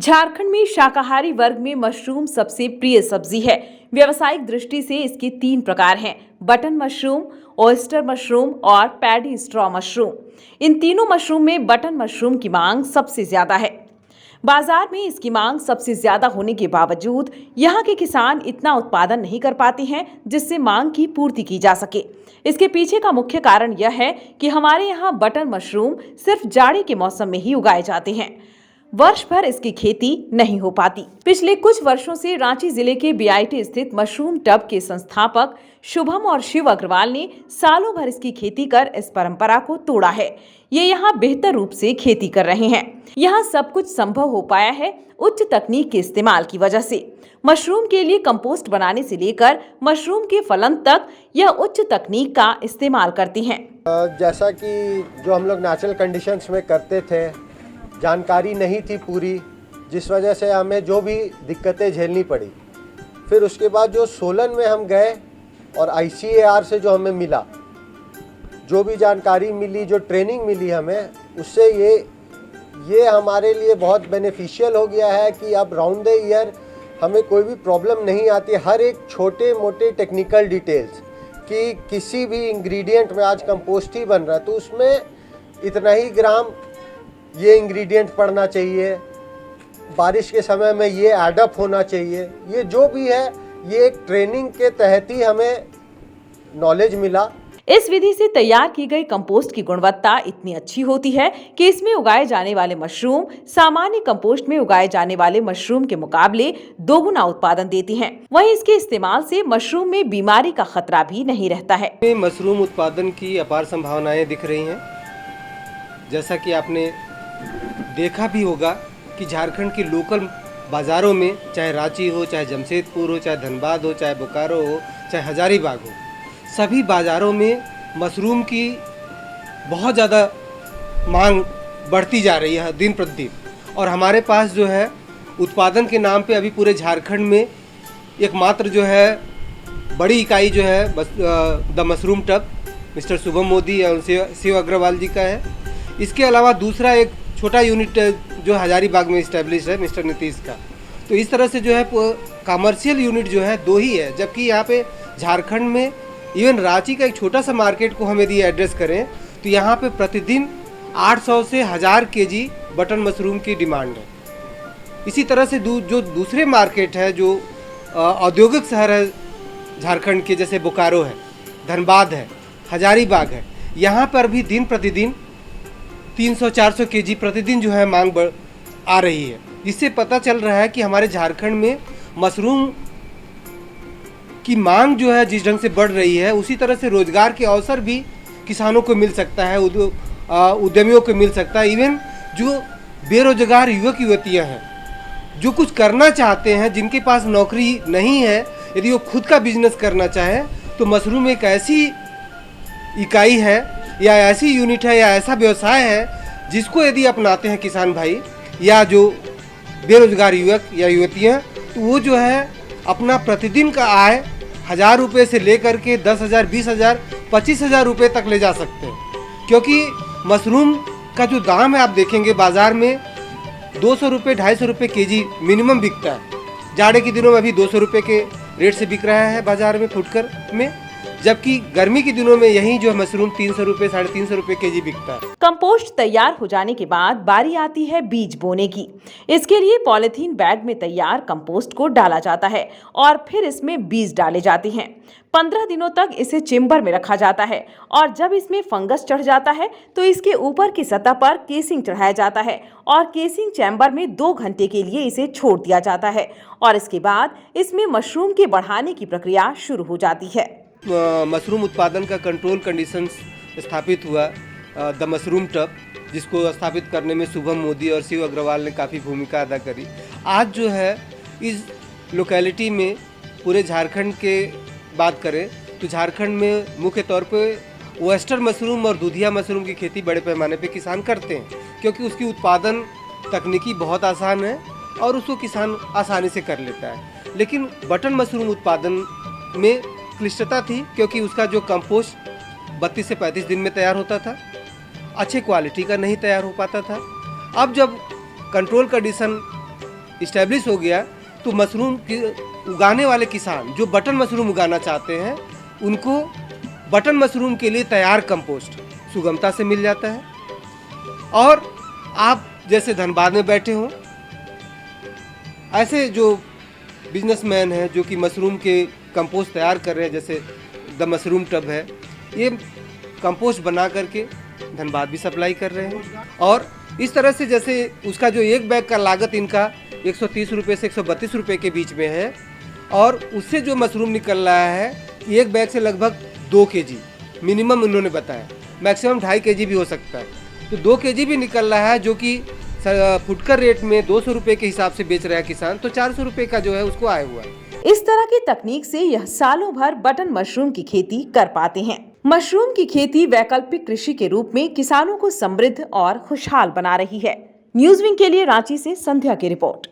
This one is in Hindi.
झारखंड में शाकाहारी वर्ग में मशरूम सबसे प्रिय सब्जी है। व्यावसायिक दृष्टि से इसके 3 प्रकार हैं: बटन मशरूम, ऑयस्टर मशरूम और पैडी स्ट्रॉ मशरूम। इन तीनों मशरूम में बटन मशरूम की मांग सबसे ज्यादा है। बाजार में इसकी मांग सबसे ज्यादा होने के बावजूद यहाँ के किसान इतना उत्पादन नहीं कर पाते हैं जिससे मांग की पूर्ति की जा सके। इसके पीछे का मुख्य कारण यह है कि हमारे यहाँ बटन मशरूम सिर्फ जाड़े के मौसम में ही उगाए जाते हैं, वर्ष भर इसकी खेती नहीं हो पाती। पिछले कुछ वर्षों से रांची जिले के बीआईटी स्थित मशरूम टब के संस्थापक शुभम और शिव अग्रवाल ने सालों भर इसकी खेती कर इस परंपरा को तोड़ा है। ये यहाँ बेहतर रूप से खेती कर रहे हैं। यहाँ सब कुछ संभव हो पाया है उच्च तकनीक के इस्तेमाल की वजह से। मशरूम के लिए कंपोस्ट बनाने से लेकर मशरूम के फलन तक यह उच्च तकनीक का इस्तेमाल करती हैं। जैसा कि जो हम लोग नेचुरल कंडीशंस में करते थे, जानकारी नहीं थी पूरी, जिस वजह से हमें जो भी दिक्कतें झेलनी पड़ी। फिर उसके बाद जो सोलन में हम गए और ICAR से जो हमें मिला, जो भी जानकारी मिली, जो ट्रेनिंग मिली हमें, उससे ये हमारे लिए बहुत बेनिफिशियल हो गया है कि अब राउंड द ईयर हमें कोई भी प्रॉब्लम नहीं आती। हर एक छोटे मोटे टेक्निकल डिटेल्स कि किसी भी इंग्रेडिएंट में आज कंपोस्ट ही बन रहा है तो उसमें इतना ही ग्राम ये इंग्रेडिएंट पड़ना चाहिए, बारिश के समय में ये एडअप होना चाहिए, ये जो भी है ये एक ट्रेनिंग के तहत ही हमें नॉलेज मिला। इस विधि से तैयार की गई कंपोस्ट की गुणवत्ता इतनी अच्छी होती है कि इसमें उगाए जाने वाले मशरूम सामान्य कंपोस्ट में उगाए जाने वाले मशरूम के मुकाबले दोगुना उत्पादन देती हैं। वहीं इसके इस्तेमाल से मशरूम में बीमारी का खतरा भी नहीं रहता है। मशरूम उत्पादन की अपार संभावनाएं दिख रही हैं। जैसा कि आपने देखा भी होगा कि झारखंड के लोकल बाज़ारों में, चाहे रांची हो, चाहे जमशेदपुर हो, चाहे धनबाद हो, चाहे बोकारो हो, चाहे हजारीबाग हो, सभी बाज़ारों में मशरूम की बहुत ज़्यादा मांग बढ़ती जा रही है दिन प्रतिदिन। और हमारे पास जो है उत्पादन के नाम पे अभी पूरे झारखंड में एकमात्र जो है बड़ी इकाई जो है the mushroom tub mister Shubham Modi और शिव अग्रवाल जी का है। इसके अलावा दूसरा एक छोटा यूनिट जो हजारीबाग में इस्टेब्लिश है मिस्टर नीतीश का। तो इस तरह से जो है कमर्शियल यूनिट जो है 2 ही है, जबकि यहाँ पे झारखंड में इवन रांची का एक छोटा सा मार्केट को हम यदि एड्रेस करें तो यहाँ पे प्रतिदिन 800 से 1000 केजी बटन मशरूम की डिमांड है। इसी तरह से जो दूसरे मार्केट है, जो औद्योगिक शहर है झारखंड के, जैसे बोकारो है, धनबाद है, हजारीबाग है, यहाँ पर भी दिन प्रतिदिन 300-400 केजी प्रतिदिन जो है मांग आ रही है। इससे पता चल रहा है कि हमारे झारखंड में मशरूम की मांग जो है जिस ढंग से बढ़ रही है, उसी तरह से रोजगार के अवसर भी किसानों को मिल सकता है, उद्यमियों को मिल सकता है। इवन जो बेरोजगार युवक युवतियाँ हैं, जो कुछ करना चाहते हैं, जिनके पास नौकरी नहीं है, यदि वो खुद का बिजनेस करना चाहें तो मशरूम एक ऐसी इकाई है या ऐसी यूनिट है या ऐसा व्यवसाय है जिसको यदि अपनाते हैं किसान भाई या जो बेरोजगार युवक या युवतियाँ, तो वो जो है अपना प्रतिदिन का आय 1000 रुपये से लेकर के 10,000, 20,000, 25,000 रुपये तक ले जा सकते हैं। क्योंकि मशरूम का जो दाम है आप देखेंगे बाज़ार में 200 रुपये, 250 रुपये केजी मिनिमम बिकता है। जाड़े के दिनों में अभी 200 रुपये के रेट से बिक रहा है बाज़ार में फुटकर में, जबकि गर्मी के दिनों में यही जो मशरूम 300 रुपये, 350 रुपये केजी बिकता है। कंपोस्ट तैयार हो जाने के बाद बारी आती है बीज बोने की। इसके लिए पॉलिथीन बैग में तैयार कंपोस्ट को डाला जाता है और फिर इसमें बीज डाले जाते हैं। 15 दिनों तक इसे चेम्बर में रखा जाता है और जब इसमें फंगस चढ़ जाता है तो इसके ऊपर की सतह पर केसिंग चढ़ाया जाता है और केसिंग चैम्बर में 2 घंटे के लिए इसे छोड़ दिया जाता है और इसके बाद इसमें मशरूम के बढ़ाने की प्रक्रिया शुरू हो जाती है। मशरूम उत्पादन का कंट्रोल कंडीशंस स्थापित हुआ द मशरूम टब, जिसको स्थापित करने में शुभम मोदी और शिव अग्रवाल ने काफ़ी भूमिका अदा करी। आज जो है इस लोकेलिटी में पूरे झारखंड के बात करें तो झारखंड में मुख्य तौर पे ऑयस्टर मशरूम और दूधिया मशरूम की खेती बड़े पैमाने पे किसान करते हैं, क्योंकि उसकी उत्पादन तकनीकी बहुत आसान है और उसको किसान आसानी से कर लेता है। लेकिन बटन मशरूम उत्पादन में क्लिष्टता थी, क्योंकि उसका जो कंपोस्ट 32 से 35 दिन में तैयार होता था, अच्छे क्वालिटी का नहीं तैयार हो पाता था। अब जब कंट्रोल कंडीशन इस्टेब्लिश हो गया तो मशरूम की उगाने वाले किसान जो बटन मशरूम उगाना चाहते हैं उनको बटन मशरूम के लिए तैयार कंपोस्ट सुगमता से मिल जाता है। और आप जैसे धनबाद में बैठे हों, ऐसे जो बिजनेसमैन हैं जो कि मशरूम के कंपोस्ट तैयार कर रहे हैं, जैसे द मशरूम टब है, ये कंपोस्ट बना करके धनबाद भी सप्लाई कर रहे हैं। और इस तरह से जैसे उसका जो एक बैग का लागत इनका 130 रुपये से 132 रुपये के बीच में है, और उससे जो मशरूम निकल रहा है एक बैग से लगभग 2 kg मिनिमम उन्होंने बताया, मैक्सिमम 2.5 kg भी हो सकता है। तो 2 kg भी निकल रहा है जो कि फुटकर रेट में 200 रुपये के हिसाब से बेच रहा है किसान, तो 400 रुपये का जो है उसको आया हुआ है। इस तरह की तकनीक से यह सालों भर बटन मशरूम की खेती कर पाते हैं। मशरूम की खेती वैकल्पिक कृषि के रूप में किसानों को समृद्ध और खुशहाल बना रही है। न्यूज़ विंग के लिए रांची से संध्या की रिपोर्ट।